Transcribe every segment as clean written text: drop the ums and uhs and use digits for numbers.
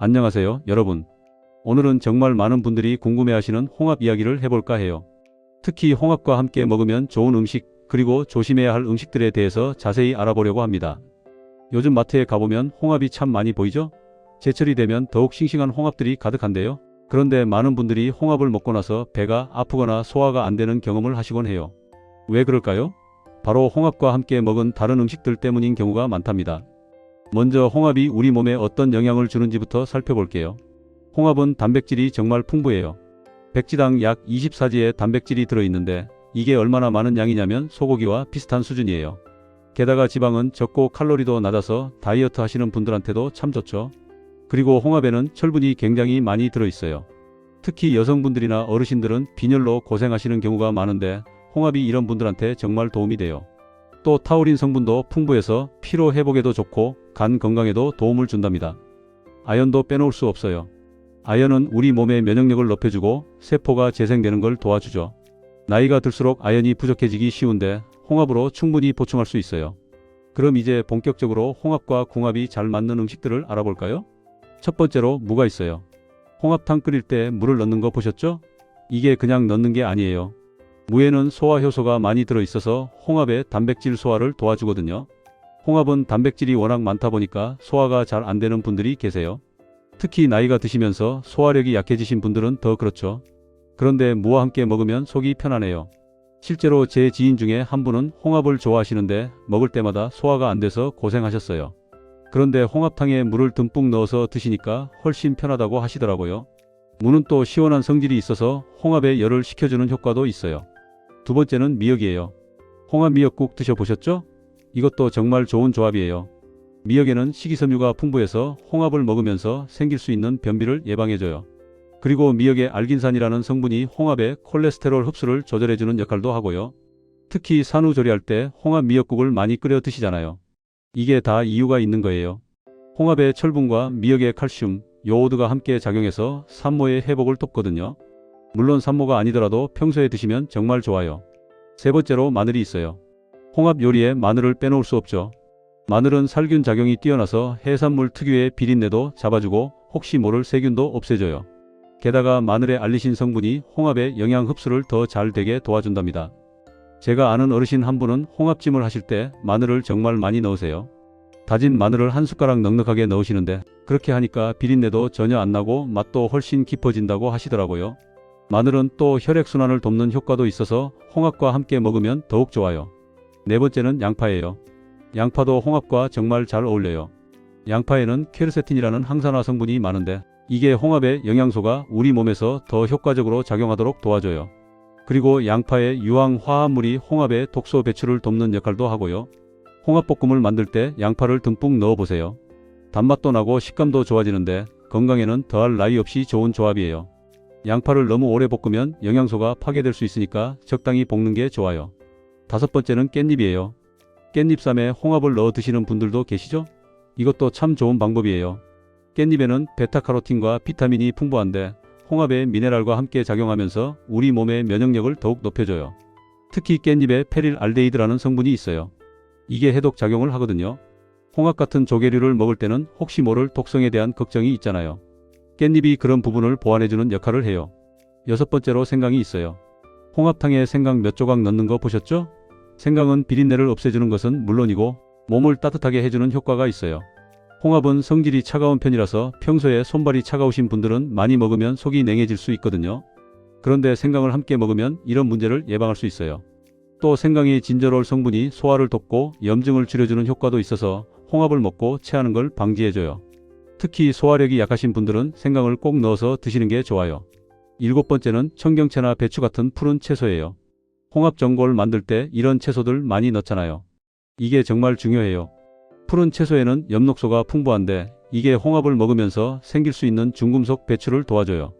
안녕하세요, 여러분. 오늘은 정말 많은 분들이 궁금해하시는 홍합 이야기를 해볼까 해요. 특히 홍합과 함께 먹으면 좋은 음식, 그리고 조심해야 할 음식들에 대해서 자세히 알아보려고 합니다. 요즘 마트에 가보면 홍합이 참 많이 보이죠? 제철이 되면 더욱 싱싱한 홍합들이 가득한데요. 그런데 많은 분들이 홍합을 먹고 나서 배가 아프거나 소화가 안 되는 경험을 하시곤 해요. 왜 그럴까요? 바로 홍합과 함께 먹은 다른 음식들 때문인 경우가 많답니다. 먼저 홍합이 우리 몸에 어떤 영향을 주는지부터 살펴볼게요. 홍합은 단백질이 정말 풍부해요. 백지당 약 24g의 단백질이 들어있는데 이게 얼마나 많은 양이냐면 소고기와 비슷한 수준이에요. 게다가 지방은 적고 칼로리도 낮아서 다이어트 하시는 분들한테도 참 좋죠. 그리고 홍합에는 철분이 굉장히 많이 들어있어요. 특히 여성분들이나 어르신들은 빈혈로 고생하시는 경우가 많은데 홍합이 이런 분들한테 정말 도움이 돼요. 또 타우린 성분도 풍부해서 피로 회복에도 좋고 간 건강에도 도움을 준답니다. 아연도 빼놓을 수 없어요. 아연은 우리 몸의 면역력을 높여주고 세포가 재생되는 걸 도와주죠. 나이가 들수록 아연이 부족해지기 쉬운데 홍합으로 충분히 보충할 수 있어요. 그럼 이제 본격적으로 홍합과 궁합이 잘 맞는 음식들을 알아볼까요? 첫 번째로 무가 있어요. 홍합탕 끓일 때 물을 넣는 거 보셨죠? 이게 그냥 넣는 게 아니에요. 무에는 소화 효소가 많이 들어있어서 홍합의 단백질 소화를 도와주거든요. 홍합은 단백질이 워낙 많다 보니까 소화가 잘 안 되는 분들이 계세요. 특히 나이가 드시면서 소화력이 약해지신 분들은 더 그렇죠. 그런데 무와 함께 먹으면 속이 편안해요. 실제로 제 지인 중에 한 분은 홍합을 좋아하시는데 먹을 때마다 소화가 안 돼서 고생하셨어요. 그런데 홍합탕에 물을 듬뿍 넣어서 드시니까 훨씬 편하다고 하시더라고요. 무는 또 시원한 성질이 있어서 홍합에 열을 식혀주는 효과도 있어요. 두 번째는 미역이에요. 홍합 미역국 드셔보셨죠? 이것도 정말 좋은 조합이에요. 미역에는 식이섬유가 풍부해서 홍합을 먹으면서 생길 수 있는 변비를 예방해줘요. 그리고 미역의 알긴산이라는 성분이 홍합의 콜레스테롤 흡수를 조절해주는 역할도 하고요. 특히 산후조리할 때 홍합 미역국을 많이 끓여 드시잖아요. 이게 다 이유가 있는 거예요. 홍합의 철분과 미역의 칼슘, 요오드가 함께 작용해서 산모의 회복을 돕거든요. 물론 산모가 아니더라도 평소에 드시면 정말 좋아요. 세 번째로 마늘이 있어요. 홍합 요리에 마늘을 빼놓을 수 없죠. 마늘은 살균 작용이 뛰어나서 해산물 특유의 비린내도 잡아주고 혹시 모를 세균도 없애줘요. 게다가 마늘의 알리신 성분이 홍합의 영양 흡수를 더 잘 되게 도와준답니다. 제가 아는 어르신 한 분은 홍합찜을 하실 때 마늘을 정말 많이 넣으세요. 다진 마늘을 한 숟가락 넉넉하게 넣으시는데 그렇게 하니까 비린내도 전혀 안 나고 맛도 훨씬 깊어진다고 하시더라고요. 마늘은 또 혈액순환을 돕는 효과도 있어서 홍합과 함께 먹으면 더욱 좋아요. 네 번째는 양파예요. 양파도 홍합과 정말 잘 어울려요. 양파에는 퀘르세틴이라는 항산화 성분이 많은데 이게 홍합의 영양소가 우리 몸에서 더 효과적으로 작용하도록 도와줘요. 그리고 양파의 유황 화합물이 홍합의 독소 배출을 돕는 역할도 하고요. 홍합볶음을 만들 때 양파를 듬뿍 넣어보세요. 단맛도 나고 식감도 좋아지는데 건강에는 더할 나위 없이 좋은 조합이에요. 양파를 너무 오래 볶으면 영양소가 파괴될 수 있으니까 적당히 볶는 게 좋아요. 다섯 번째는 깻잎이에요. 깻잎쌈에 홍합을 넣어 드시는 분들도 계시죠? 이것도 참 좋은 방법이에요. 깻잎에는 베타카로틴과 비타민이 풍부한데 홍합의 미네랄과 함께 작용하면서 우리 몸의 면역력을 더욱 높여줘요. 특히 깻잎에 페릴 알데히드라는 성분이 있어요. 이게 해독 작용을 하거든요. 홍합 같은 조개류를 먹을 때는 혹시 모를 독성에 대한 걱정이 있잖아요. 깻잎이 그런 부분을 보완해주는 역할을 해요. 여섯 번째로 생강이 있어요. 홍합탕에 생강 몇 조각 넣는 거 보셨죠? 생강은 비린내를 없애주는 것은 물론이고 몸을 따뜻하게 해주는 효과가 있어요. 홍합은 성질이 차가운 편이라서 평소에 손발이 차가우신 분들은 많이 먹으면 속이 냉해질 수 있거든요. 그런데 생강을 함께 먹으면 이런 문제를 예방할 수 있어요. 또 생강의 진저롤 성분이 소화를 돕고 염증을 줄여주는 효과도 있어서 홍합을 먹고 체하는 걸 방지해줘요. 특히 소화력이 약하신 분들은 생강을 꼭 넣어서 드시는 게 좋아요. 일곱 번째는 청경채나 배추 같은 푸른 채소예요. 홍합 전골 만들 때 이런 채소들 많이 넣잖아요. 이게 정말 중요해요. 푸른 채소에는 엽록소가 풍부한데 이게 홍합을 먹으면서 생길 수 있는 중금속 배출을 도와줘요.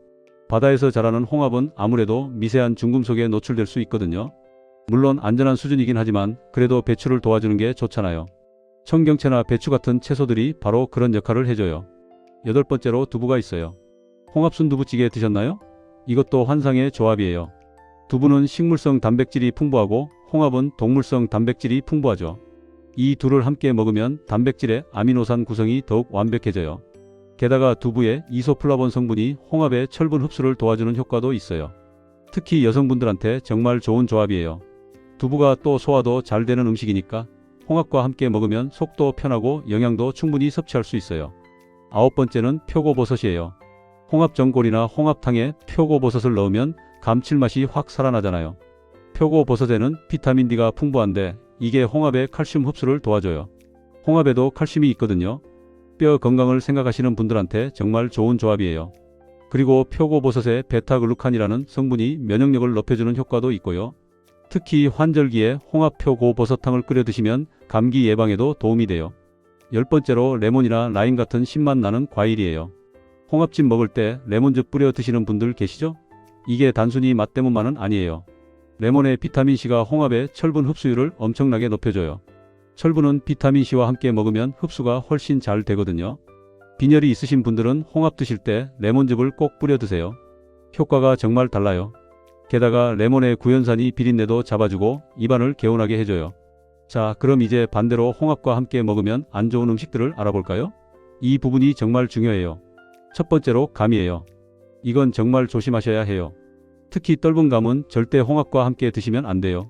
바다에서 자라는 홍합은 아무래도 미세한 중금속에 노출될 수 있거든요. 물론 안전한 수준이긴 하지만 그래도 배출을 도와주는 게 좋잖아요. 청경채나 배추 같은 채소들이 바로 그런 역할을 해줘요. 여덟 번째로 두부가 있어요. 홍합 순두부찌개 드셨나요? 이것도 환상의 조합이에요. 두부는 식물성 단백질이 풍부하고 홍합은 동물성 단백질이 풍부하죠. 이 둘을 함께 먹으면 단백질의 아미노산 구성이 더욱 완벽해져요. 게다가 두부에 이소플라본 성분이 홍합의 철분 흡수를 도와주는 효과도 있어요. 특히 여성분들한테 정말 좋은 조합이에요. 두부가 또 소화도 잘 되는 음식이니까 홍합과 함께 먹으면 속도 편하고 영양도 충분히 섭취할 수 있어요. 9번째는 표고버섯이에요. 홍합전골이나 홍합탕에 표고버섯을 넣으면 감칠맛이 확 살아나잖아요. 표고버섯에는 비타민 D가 풍부한데 이게 홍합의 칼슘 흡수를 도와줘요. 홍합에도 칼슘이 있거든요. 뼈 건강을 생각하시는 분들한테 정말 좋은 조합이에요. 그리고 표고버섯에 베타글루칸이라는 성분이 면역력을 높여주는 효과도 있고요. 특히 환절기에 홍합 표고버섯탕을 끓여 드시면 감기 예방에도 도움이 돼요. 10번째로 레몬이나 라임 같은 신맛 나는 과일이에요. 홍합찜 먹을 때 레몬즙 뿌려 드시는 분들 계시죠? 이게 단순히 맛 때문만은 아니에요. 레몬의 비타민C가 홍합의 철분 흡수율을 엄청나게 높여줘요. 철분은 비타민C와 함께 먹으면 흡수가 훨씬 잘 되거든요. 빈혈이 있으신 분들은 홍합 드실 때 레몬즙을 꼭 뿌려 드세요. 효과가 정말 달라요. 게다가 레몬의 구연산이 비린내도 잡아주고 입안을 개운하게 해줘요. 자, 그럼 이제 반대로 홍합과 함께 먹으면 안 좋은 음식들을 알아볼까요? 이 부분이 정말 중요해요. 첫 번째로 감이에요. 이건 정말 조심하셔야 해요. 특히 떫은 감은 절대 홍합과 함께 드시면 안 돼요.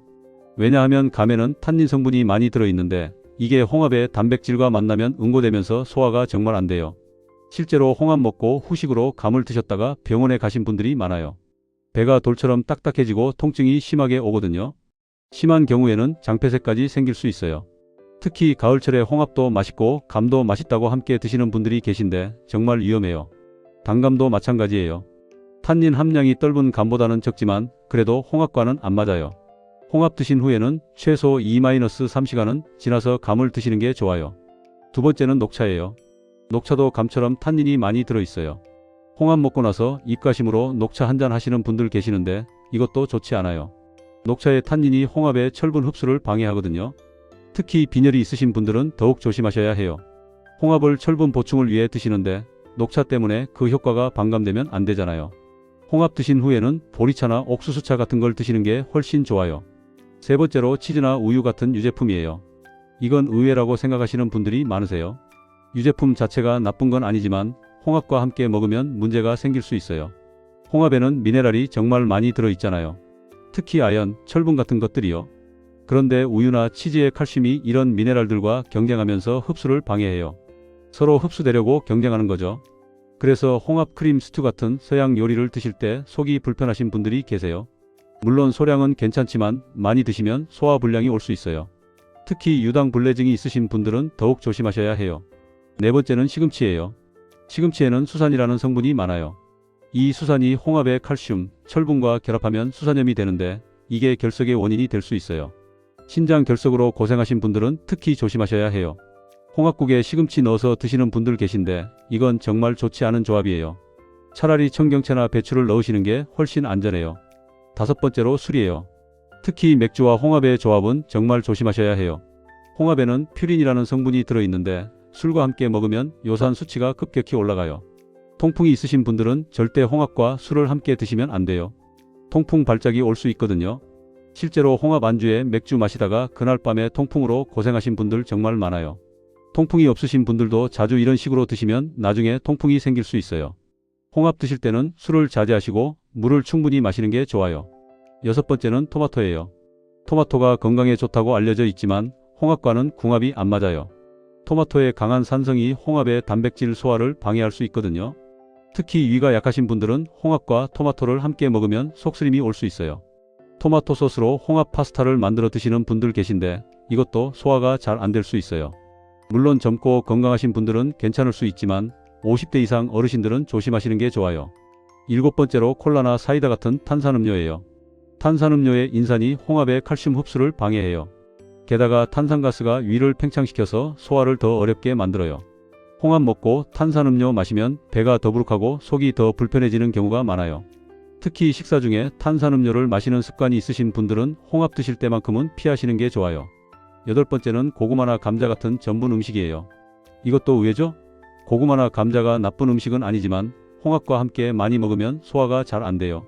왜냐하면 감에는 탄닌 성분이 많이 들어있는데 이게 홍합의 단백질과 만나면 응고되면서 소화가 정말 안 돼요. 실제로 홍합 먹고 후식으로 감을 드셨다가 병원에 가신 분들이 많아요. 배가 돌처럼 딱딱해지고 통증이 심하게 오거든요. 심한 경우에는 장폐색까지 생길 수 있어요. 특히 가을철에 홍합도 맛있고 감도 맛있다고 함께 드시는 분들이 계신데 정말 위험해요. 단감도 마찬가지예요. 탄닌 함량이 떫은 감보다는 적지만 그래도 홍합과는 안 맞아요. 홍합 드신 후에는 최소 2-3시간은 지나서 감을 드시는 게 좋아요. 두 번째는 녹차예요. 녹차도 감처럼 탄닌이 많이 들어있어요. 홍합 먹고 나서 입가심으로 녹차 한잔 하시는 분들 계시는데 이것도 좋지 않아요. 녹차의 탄닌이 홍합의 철분 흡수를 방해하거든요. 특히 빈혈이 있으신 분들은 더욱 조심하셔야 해요. 홍합을 철분 보충을 위해 드시는데 녹차 때문에 그 효과가 반감되면 안 되잖아요. 홍합 드신 후에는 보리차나 옥수수차 같은 걸 드시는 게 훨씬 좋아요. 세 번째로 치즈나 우유 같은 유제품이에요. 이건 의외라고 생각하시는 분들이 많으세요. 유제품 자체가 나쁜 건 아니지만 홍합과 함께 먹으면 문제가 생길 수 있어요. 홍합에는 미네랄이 정말 많이 들어있잖아요. 특히 아연, 철분 같은 것들이요. 그런데 우유나 치즈의 칼슘이 이런 미네랄들과 경쟁하면서 흡수를 방해해요. 서로 흡수되려고 경쟁하는 거죠. 그래서 홍합 크림 스튜 같은 서양 요리를 드실 때 속이 불편하신 분들이 계세요. 물론 소량은 괜찮지만 많이 드시면 소화불량이 올 수 있어요. 특히 유당불내증이 있으신 분들은 더욱 조심하셔야 해요. 네 번째는 시금치예요. 시금치에는 수산이라는 성분이 많아요. 이 수산이 홍합의 칼슘, 철분과 결합하면 수산염이 되는데 이게 결석의 원인이 될 수 있어요. 신장 결석으로 고생하신 분들은 특히 조심하셔야 해요. 홍합국에 시금치 넣어서 드시는 분들 계신데 이건 정말 좋지 않은 조합이에요. 차라리 청경채나 배추를 넣으시는 게 훨씬 안전해요. 다섯 번째로 술이에요. 특히 맥주와 홍합의 조합은 정말 조심하셔야 해요. 홍합에는 퓨린이라는 성분이 들어있는데 술과 함께 먹으면 요산 수치가 급격히 올라가요. 통풍이 있으신 분들은 절대 홍합과 술을 함께 드시면 안 돼요. 통풍 발작이 올 수 있거든요. 실제로 홍합 안주에 맥주 마시다가 그날 밤에 통풍으로 고생하신 분들 정말 많아요. 통풍이 없으신 분들도 자주 이런 식으로 드시면 나중에 통풍이 생길 수 있어요. 홍합 드실 때는 술을 자제하시고 물을 충분히 마시는 게 좋아요. 여섯 번째는 토마토예요. 토마토가 건강에 좋다고 알려져 있지만 홍합과는 궁합이 안 맞아요. 토마토의 강한 산성이 홍합의 단백질 소화를 방해할 수 있거든요. 특히 위가 약하신 분들은 홍합과 토마토를 함께 먹으면 속쓰림이 올 수 있어요. 토마토 소스로 홍합 파스타를 만들어 드시는 분들 계신데 이것도 소화가 잘 안 될 수 있어요. 물론 젊고 건강하신 분들은 괜찮을 수 있지만 50대 이상 어르신들은 조심하시는 게 좋아요. 일곱 번째로 콜라나 사이다 같은 탄산음료예요. 탄산음료의 인산이 홍합의 칼슘 흡수를 방해해요. 게다가 탄산가스가 위를 팽창시켜서 소화를 더 어렵게 만들어요. 홍합 먹고 탄산음료 마시면 배가 더부룩하고 속이 더 불편해지는 경우가 많아요. 특히 식사 중에 탄산음료를 마시는 습관이 있으신 분들은 홍합 드실 때만큼은 피하시는 게 좋아요. 여덟 번째는 고구마나 감자 같은 전분 음식이에요. 이것도 의외죠? 고구마나 감자가 나쁜 음식은 아니지만 홍합과 함께 많이 먹으면 소화가 잘 안 돼요.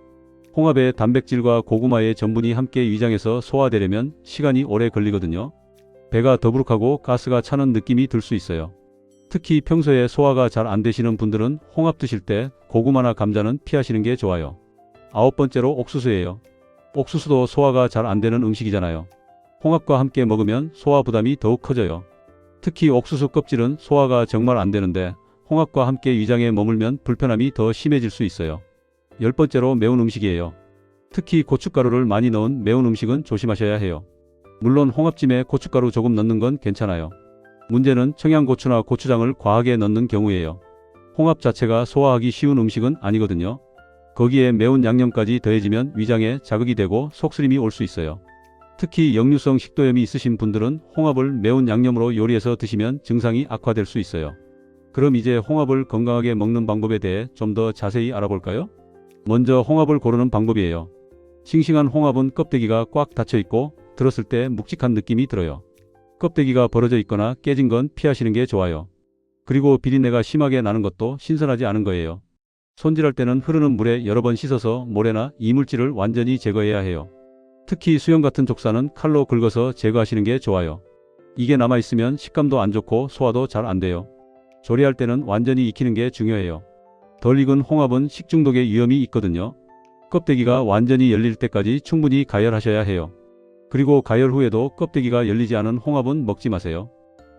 홍합의 단백질과 고구마의 전분이 함께 위장해서 소화되려면 시간이 오래 걸리거든요. 배가 더부룩하고 가스가 차는 느낌이 들 수 있어요. 특히 평소에 소화가 잘 안 되시는 분들은 홍합 드실 때 고구마나 감자는 피하시는 게 좋아요. 9번째로 옥수수예요. 옥수수도 소화가 잘 안 되는 음식이잖아요. 홍합과 함께 먹으면 소화 부담이 더욱 커져요. 특히 옥수수 껍질은 소화가 정말 안 되는데 홍합과 함께 위장에 머물면 불편함이 더 심해질 수 있어요. 10번째로 매운 음식이에요. 특히 고춧가루를 많이 넣은 매운 음식은 조심하셔야 해요. 물론 홍합찜에 고춧가루 조금 넣는 건 괜찮아요. 문제는 청양고추나 고추장을 과하게 넣는 경우예요. 홍합 자체가 소화하기 쉬운 음식은 아니거든요. 거기에 매운 양념까지 더해지면 위장에 자극이 되고 속쓰림이 올 수 있어요. 특히 역류성 식도염이 있으신 분들은 홍합을 매운 양념으로 요리해서 드시면 증상이 악화될 수 있어요. 그럼 이제 홍합을 건강하게 먹는 방법에 대해 좀 더 자세히 알아볼까요? 먼저 홍합을 고르는 방법이에요. 싱싱한 홍합은 껍데기가 꽉 닫혀 있고 들었을 때 묵직한 느낌이 들어요. 껍데기가 벌어져 있거나 깨진 건 피하시는 게 좋아요. 그리고 비린내가 심하게 나는 것도 신선하지 않은 거예요. 손질할 때는 흐르는 물에 여러 번 씻어서 모래나 이물질을 완전히 제거해야 해요. 특히 수염 같은 족사는 칼로 긁어서 제거하시는 게 좋아요. 이게 남아있으면 식감도 안 좋고 소화도 잘 안 돼요. 조리할 때는 완전히 익히는 게 중요해요. 덜 익은 홍합은 식중독의 위험이 있거든요. 껍데기가 완전히 열릴 때까지 충분히 가열하셔야 해요. 그리고 가열 후에도 껍데기가 열리지 않은 홍합은 먹지 마세요.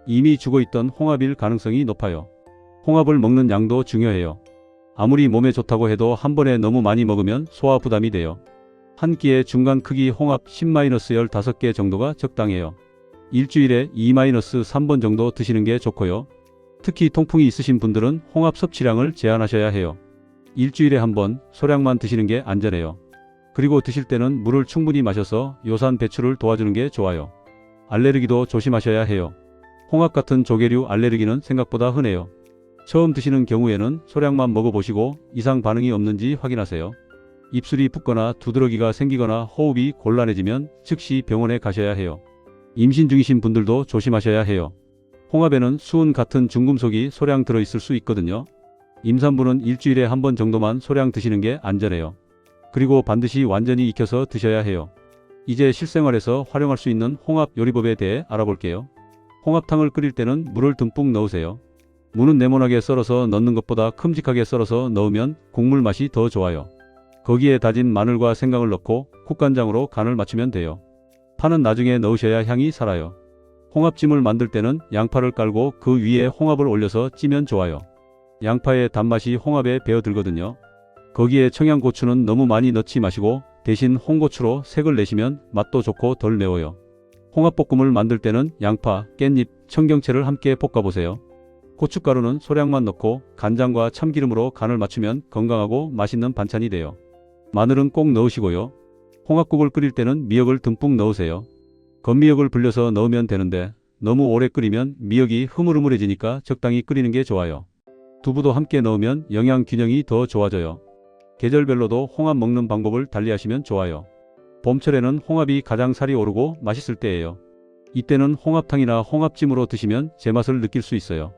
이미 죽어있던 홍합일 가능성이 높아요. 홍합을 먹는 양도 중요해요. 아무리 몸에 좋다고 해도 한 번에 너무 많이 먹으면 소화 부담이 돼요. 한 끼에 중간 크기 홍합 10-15개 정도가 적당해요. 일주일에 2-3번 정도 드시는 게 좋고요. 특히 통풍이 있으신 분들은 홍합 섭취량을 제한하셔야 해요. 일주일에 한 번 소량만 드시는 게 안전해요. 그리고 드실 때는 물을 충분히 마셔서 요산 배출을 도와주는 게 좋아요. 알레르기도 조심하셔야 해요. 홍합 같은 조개류 알레르기는 생각보다 흔해요. 처음 드시는 경우에는 소량만 먹어보시고 이상 반응이 없는지 확인하세요. 입술이 붓거나 두드러기가 생기거나 호흡이 곤란해지면 즉시 병원에 가셔야 해요. 임신 중이신 분들도 조심하셔야 해요. 홍합에는 수은 같은 중금속이 소량 들어있을 수 있거든요. 임산부는 일주일에 한 번 정도만 소량 드시는 게 안전해요. 그리고 반드시 완전히 익혀서 드셔야 해요. 이제 실생활에서 활용할 수 있는 홍합 요리법에 대해 알아볼게요. 홍합탕을 끓일 때는 물을 듬뿍 넣으세요. 무는 네모나게 썰어서 넣는 것보다 큼직하게 썰어서 넣으면 국물 맛이 더 좋아요. 거기에 다진 마늘과 생강을 넣고 국간장으로 간을 맞추면 돼요. 파는 나중에 넣으셔야 향이 살아요. 홍합찜을 만들 때는 양파를 깔고 그 위에 홍합을 올려서 찌면 좋아요. 양파의 단맛이 홍합에 배어들거든요. 거기에 청양고추는 너무 많이 넣지 마시고 대신 홍고추로 색을 내시면 맛도 좋고 덜 매워요. 홍합볶음을 만들 때는 양파, 깻잎, 청경채를 함께 볶아보세요. 고춧가루는 소량만 넣고 간장과 참기름으로 간을 맞추면 건강하고 맛있는 반찬이 돼요. 마늘은 꼭 넣으시고요. 홍합국을 끓일 때는 미역을 듬뿍 넣으세요. 건미역을 불려서 넣으면 되는데 너무 오래 끓이면 미역이 흐물흐물해지니까 적당히 끓이는 게 좋아요. 두부도 함께 넣으면 영양 균형이 더 좋아져요. 계절별로도 홍합 먹는 방법을 달리하시면 좋아요. 봄철에는 홍합이 가장 살이 오르고 맛있을 때예요. 이때는 홍합탕이나 홍합찜으로 드시면 제맛을 느낄 수 있어요.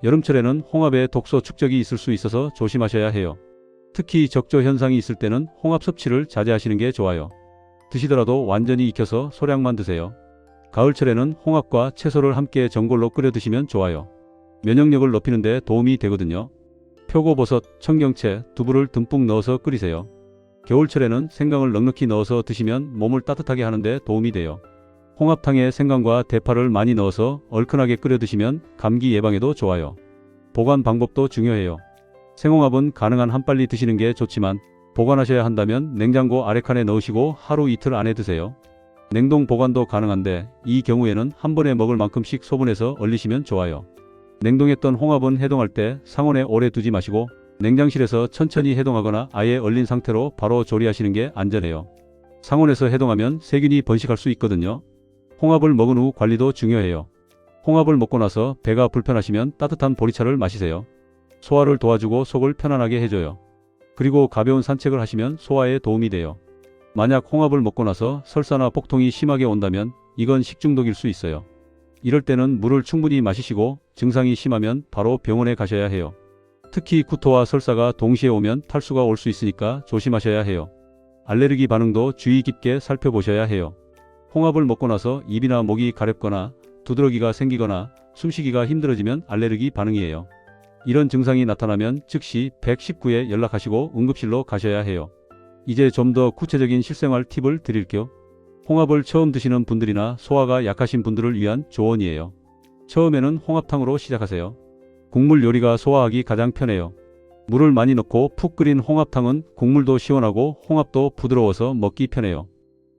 여름철에는 홍합에 독소 축적이 있을 수 있어서 조심하셔야 해요. 특히 적조 현상이 있을 때는 홍합 섭취를 자제하시는 게 좋아요. 드시더라도 완전히 익혀서 소량만 드세요. 가을철에는 홍합과 채소를 함께 전골로 끓여 드시면 좋아요. 면역력을 높이는 데 도움이 되거든요. 표고버섯, 청경채, 두부를 듬뿍 넣어서 끓이세요. 겨울철에는 생강을 넉넉히 넣어서 드시면 몸을 따뜻하게 하는 데 도움이 돼요. 홍합탕에 생강과 대파를 많이 넣어서 얼큰하게 끓여 드시면 감기 예방에도 좋아요. 보관 방법도 중요해요. 생홍합은 가능한 한 빨리 드시는 게 좋지만 보관하셔야 한다면 냉장고 아래칸에 넣으시고 하루 이틀 안에 드세요. 냉동 보관도 가능한데 이 경우에는 한 번에 먹을 만큼씩 소분해서 얼리시면 좋아요. 냉동했던 홍합은 해동할 때 상온에 오래 두지 마시고 냉장실에서 천천히 해동하거나 아예 얼린 상태로 바로 조리하시는 게 안전해요. 상온에서 해동하면 세균이 번식할 수 있거든요. 홍합을 먹은 후 관리도 중요해요. 홍합을 먹고 나서 배가 불편하시면 따뜻한 보리차를 마시세요. 소화를 도와주고 속을 편안하게 해줘요. 그리고 가벼운 산책을 하시면 소화에 도움이 돼요. 만약 홍합을 먹고 나서 설사나 복통이 심하게 온다면 이건 식중독일 수 있어요. 이럴 때는 물을 충분히 마시시고 증상이 심하면 바로 병원에 가셔야 해요. 특히 구토와 설사가 동시에 오면 탈수가 올 수 있으니까 조심하셔야 해요. 알레르기 반응도 주의 깊게 살펴보셔야 해요. 홍합을 먹고 나서 입이나 목이 가렵거나 두드러기가 생기거나 숨쉬기가 힘들어지면 알레르기 반응이에요. 이런 증상이 나타나면 즉시 119에 연락하시고 응급실로 가셔야 해요. 이제 좀 더 구체적인 실생활 팁을 드릴게요. 홍합을 처음 드시는 분들이나 소화가 약하신 분들을 위한 조언이에요. 처음에는 홍합탕으로 시작하세요. 국물 요리가 소화하기 가장 편해요. 물을 많이 넣고 푹 끓인 홍합탕은 국물도 시원하고 홍합도 부드러워서 먹기 편해요.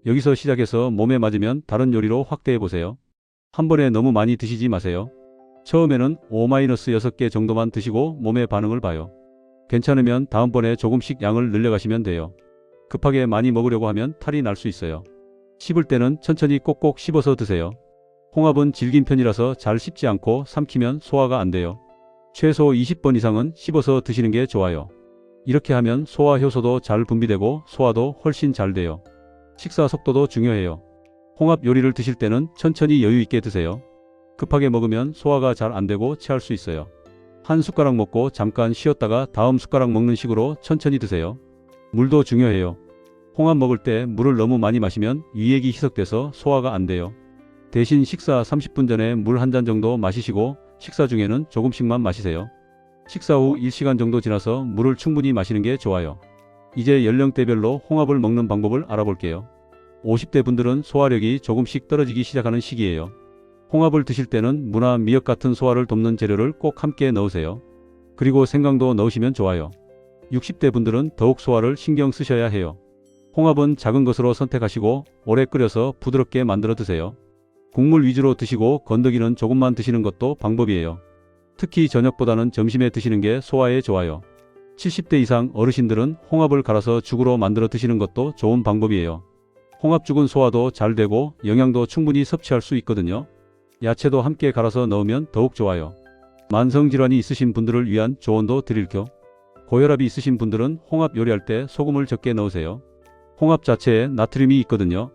여기서 시작해서 몸에 맞으면 다른 요리로 확대해 보세요. 한 번에 너무 많이 드시지 마세요. 처음에는 5-6개 정도만 드시고 몸의 반응을 봐요. 괜찮으면 다음번에 조금씩 양을 늘려가시면 돼요. 급하게 많이 먹으려고 하면 탈이 날 수 있어요. 씹을 때는 천천히 꼭꼭 씹어서 드세요. 홍합은 질긴 편이라서 잘 씹지 않고 삼키면 소화가 안 돼요. 최소 20번 이상은 씹어서 드시는 게 좋아요. 이렇게 하면 소화 효소도 잘 분비되고 소화도 훨씬 잘 돼요. 식사 속도도 중요해요. 홍합 요리를 드실 때는 천천히 여유 있게 드세요. 급하게 먹으면 소화가 잘 안 되고 체할 수 있어요. 한 숟가락 먹고 잠깐 쉬었다가 다음 숟가락 먹는 식으로 천천히 드세요. 물도 중요해요. 홍합 먹을 때 물을 너무 많이 마시면 위액이 희석돼서 소화가 안 돼요. 대신 식사 30분 전에 물 한 잔 정도 마시시고 식사 중에는 조금씩만 마시세요. 식사 후 1시간 정도 지나서 물을 충분히 마시는 게 좋아요. 이제 연령대별로 홍합을 먹는 방법을 알아볼게요. 50대 분들은 소화력이 조금씩 떨어지기 시작하는 시기예요. 홍합을 드실 때는 무나 미역 같은 소화를 돕는 재료를 꼭 함께 넣으세요. 그리고 생강도 넣으시면 좋아요. 60대 분들은 더욱 소화를 신경 쓰셔야 해요. 홍합은 작은 것으로 선택하시고 오래 끓여서 부드럽게 만들어 드세요. 국물 위주로 드시고 건더기는 조금만 드시는 것도 방법이에요. 특히 저녁보다는 점심에 드시는 게 소화에 좋아요. 70대 이상 어르신들은 홍합을 갈아서 죽으로 만들어 드시는 것도 좋은 방법이에요. 홍합죽은 소화도 잘 되고 영양도 충분히 섭취할 수 있거든요. 야채도 함께 갈아서 넣으면 더욱 좋아요. 만성질환이 있으신 분들을 위한 조언도 드릴게요. 고혈압이 있으신 분들은 홍합 요리할 때 소금을 적게 넣으세요. 홍합 자체에 나트륨이 있거든요.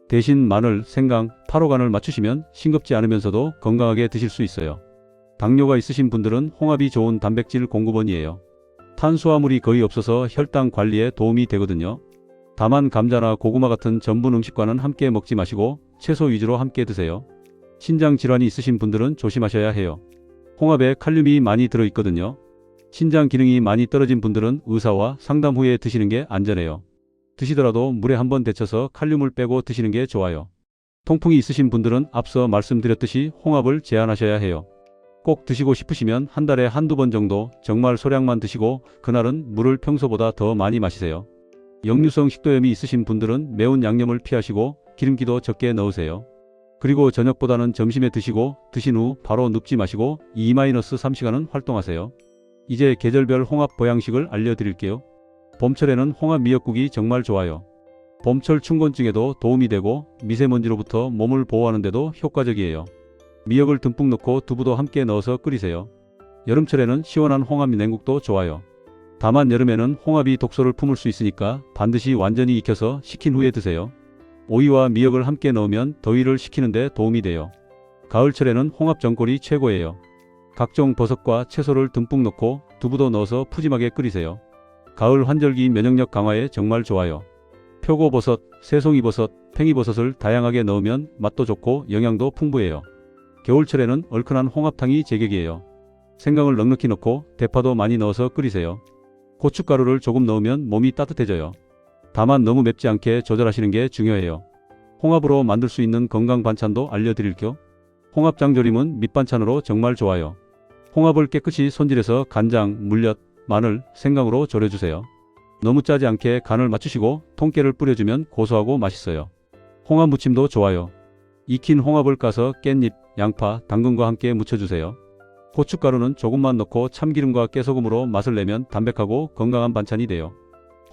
대신 마늘, 생강, 파로간을 맞추시면 싱겁지 않으면서도 건강하게 드실 수 있어요. 당뇨가 있으신 분들은 홍합이 좋은 단백질 공급원이에요. 탄수화물이 거의 없어서 혈당 관리에 도움이 되거든요. 다만 감자나 고구마 같은 전분 음식과는 함께 먹지 마시고 채소 위주로 함께 드세요. 신장 질환이 있으신 분들은 조심하셔야 해요. 홍합에 칼륨이 많이 들어있거든요. 신장 기능이 많이 떨어진 분들은 의사와 상담 후에 드시는 게 안전해요. 드시더라도 물에 한번 데쳐서 칼륨을 빼고 드시는 게 좋아요. 통풍이 있으신 분들은 앞서 말씀드렸듯이 홍합을 제한하셔야 해요. 꼭 드시고 싶으시면 한 달에 한두 번 정도 정말 소량만 드시고 그날은 물을 평소보다 더 많이 마시세요. 역류성 식도염이 있으신 분들은 매운 양념을 피하시고 기름기도 적게 넣으세요. 그리고 저녁보다는 점심에 드시고 드신 후 바로 눕지 마시고 2-3시간은 활동하세요. 이제 계절별 홍합 보양식을 알려드릴게요. 봄철에는 홍합 미역국이 정말 좋아요. 봄철 춘곤증에도 도움이 되고 미세먼지로부터 몸을 보호하는 데도 효과적이에요. 미역을 듬뿍 넣고 두부도 함께 넣어서 끓이세요. 여름철에는 시원한 홍합 냉국도 좋아요. 다만 여름에는 홍합이 독소를 품을 수 있으니까 반드시 완전히 익혀서 식힌 후에 드세요. 오이와 미역을 함께 넣으면 더위를 식히는 데 도움이 돼요. 가을철에는 홍합 전골이 최고예요. 각종 버섯과 채소를 듬뿍 넣고 두부도 넣어서 푸짐하게 끓이세요. 가을 환절기 면역력 강화에 정말 좋아요. 표고버섯, 새송이버섯, 팽이버섯을 다양하게 넣으면 맛도 좋고 영양도 풍부해요. 겨울철에는 얼큰한 홍합탕이 제격이에요. 생강을 넉넉히 넣고 대파도 많이 넣어서 끓이세요. 고춧가루를 조금 넣으면 몸이 따뜻해져요. 다만 너무 맵지 않게 조절하시는 게 중요해요. 홍합으로 만들 수 있는 건강 반찬도 알려드릴게요. 홍합장조림은 밑반찬으로 정말 좋아요. 홍합을 깨끗이 손질해서 간장, 물엿, 마늘, 생강으로 졸여주세요. 너무 짜지 않게 간을 맞추시고 통깨를 뿌려주면 고소하고 맛있어요. 홍합 무침도 좋아요. 익힌 홍합을 까서 깻잎, 양파, 당근과 함께 무쳐주세요. 고춧가루는 조금만 넣고 참기름과 깨소금으로 맛을 내면 담백하고 건강한 반찬이 돼요.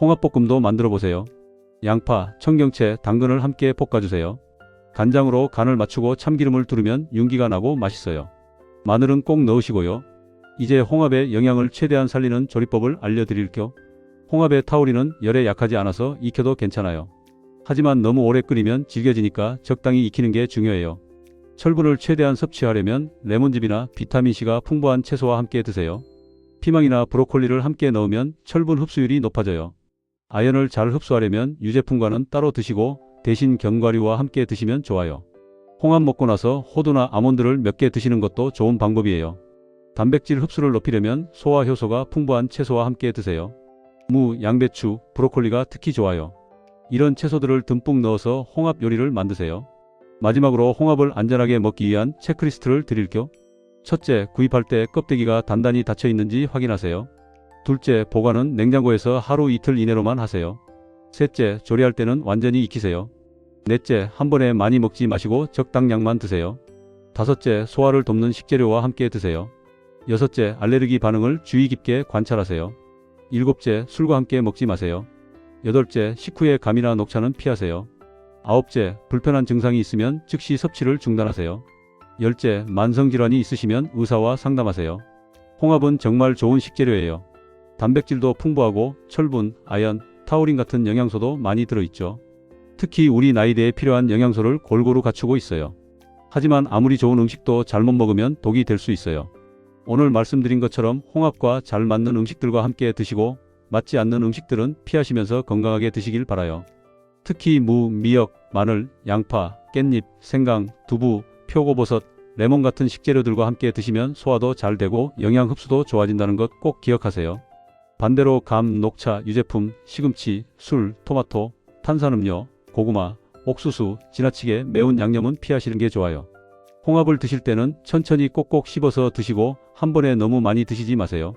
홍합볶음도 만들어보세요. 양파, 청경채, 당근을 함께 볶아주세요. 간장으로 간을 맞추고 참기름을 두르면 윤기가 나고 맛있어요. 마늘은 꼭 넣으시고요. 이제 홍합의 영양을 최대한 살리는 조리법을 알려드릴게요. 홍합의 타우린은 열에 약하지 않아서 익혀도 괜찮아요. 하지만 너무 오래 끓이면 질겨지니까 적당히 익히는 게 중요해요. 철분을 최대한 섭취하려면 레몬즙이나 비타민C가 풍부한 채소와 함께 드세요. 피망이나 브로콜리를 함께 넣으면 철분 흡수율이 높아져요. 아연을 잘 흡수하려면 유제품과는 따로 드시고 대신 견과류와 함께 드시면 좋아요. 홍합 먹고 나서 호두나 아몬드를 몇 개 드시는 것도 좋은 방법이에요. 단백질 흡수를 높이려면 소화 효소가 풍부한 채소와 함께 드세요. 무, 양배추, 브로콜리가 특히 좋아요. 이런 채소들을 듬뿍 넣어서 홍합 요리를 만드세요. 마지막으로 홍합을 안전하게 먹기 위한 체크리스트를 드릴게요. 첫째, 구입할 때 껍데기가 단단히 닫혀 있는지 확인하세요. 둘째, 보관은 냉장고에서 하루 이틀 이내로만 하세요. 셋째, 조리할 때는 완전히 익히세요. 넷째, 한 번에 많이 먹지 마시고 적당량만 드세요. 다섯째, 소화를 돕는 식재료와 함께 드세요. 여섯째, 알레르기 반응을 주의 깊게 관찰하세요. 일곱째, 술과 함께 먹지 마세요. 여덟째, 식후에 감이나 녹차는 피하세요. 아홉째, 불편한 증상이 있으면 즉시 섭취를 중단하세요. 열째, 만성질환이 있으시면 의사와 상담하세요. 홍합은 정말 좋은 식재료예요. 단백질도 풍부하고 철분, 아연, 타우린 같은 영양소도 많이 들어있죠. 특히 우리 나이대에 필요한 영양소를 골고루 갖추고 있어요. 하지만 아무리 좋은 음식도 잘못 먹으면 독이 될 수 있어요. 오늘 말씀드린 것처럼 홍합과 잘 맞는 음식들과 함께 드시고 맞지 않는 음식들은 피하시면서 건강하게 드시길 바라요. 특히 무, 미역, 마늘, 양파, 깻잎, 생강, 두부, 표고버섯, 레몬 같은 식재료들과 함께 드시면 소화도 잘 되고 영양 흡수도 좋아진다는 것 꼭 기억하세요. 반대로 감, 녹차, 유제품, 시금치, 술, 토마토, 탄산음료, 고구마, 옥수수, 지나치게 매운 양념은 피하시는 게 좋아요. 홍합을 드실 때는 천천히 꼭꼭 씹어서 드시고 한 번에 너무 많이 드시지 마세요.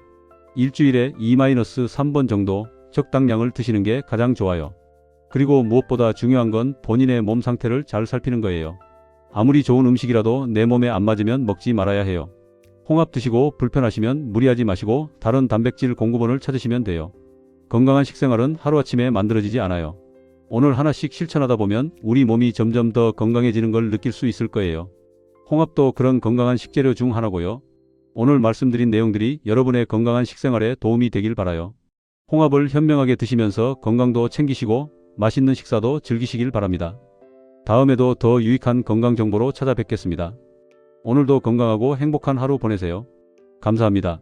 일주일에 2-3번 정도 적당량을 드시는 게 가장 좋아요. 그리고 무엇보다 중요한 건 본인의 몸 상태를 잘 살피는 거예요. 아무리 좋은 음식이라도 내 몸에 안 맞으면 먹지 말아야 해요. 홍합 드시고 불편하시면 무리하지 마시고 다른 단백질 공급원을 찾으시면 돼요. 건강한 식생활은 하루아침에 만들어지지 않아요. 오늘 하나씩 실천하다 보면 우리 몸이 점점 더 건강해지는 걸 느낄 수 있을 거예요. 홍합도 그런 건강한 식재료 중 하나고요. 오늘 말씀드린 내용들이 여러분의 건강한 식생활에 도움이 되길 바라요. 홍합을 현명하게 드시면서 건강도 챙기시고 맛있는 식사도 즐기시길 바랍니다. 다음에도 더 유익한 건강 정보로 찾아뵙겠습니다. 오늘도 건강하고 행복한 하루 보내세요. 감사합니다.